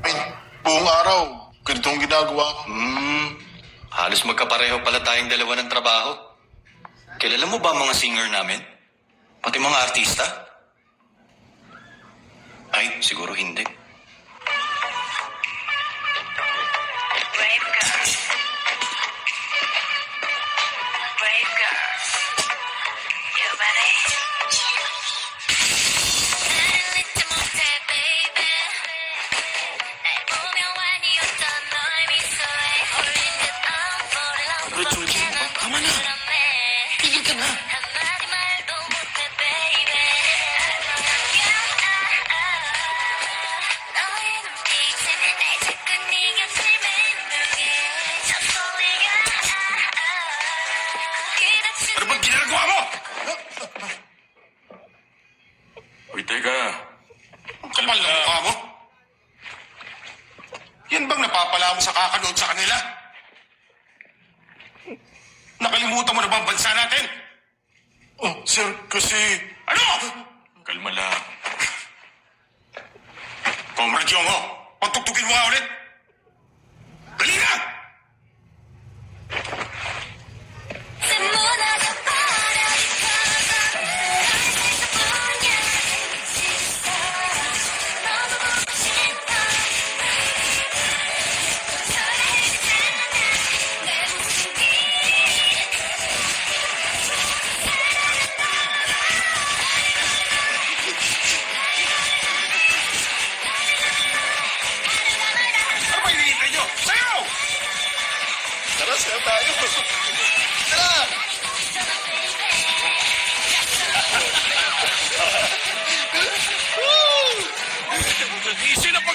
Ay, buong araw, ganito ang ginagawa ko. Halos magkapareho pala tayong dalawa ng trabaho. Kilala mo ba ang mga singer namin? Pati mga artista? Ay, siguro hindi. Brave girl. Brave girl. You ready? 나를 잊지 못해, baby. 날 보며 완이 웃던 너의 미소에 홀린 듯 I'm falling love. 그래, 졸지 마. 가만히. 이길 때 나. 한마디 말도 못해, baby. 너의 눈빛은 날 자꾸 네 곁을 맴돌게. Just falling Ano bang ginagawa mo? Uy, teka. Ang kapal ng mukha mo. Yan bang napapala mo sa kakanood sa kanila? Nakalimutan mo na ba ang bansa natin? Oh, sir, kasi... Ano? Kalma lang. Comrade Yongo, pagtugtugin mo nga ulit. Dali na! 무너져 버려 너무 보고 싶어 살아있잖아 내 모습이 Ano ba hinihintay nyo? Sayaw! Tara, sayaw tayo. Tara!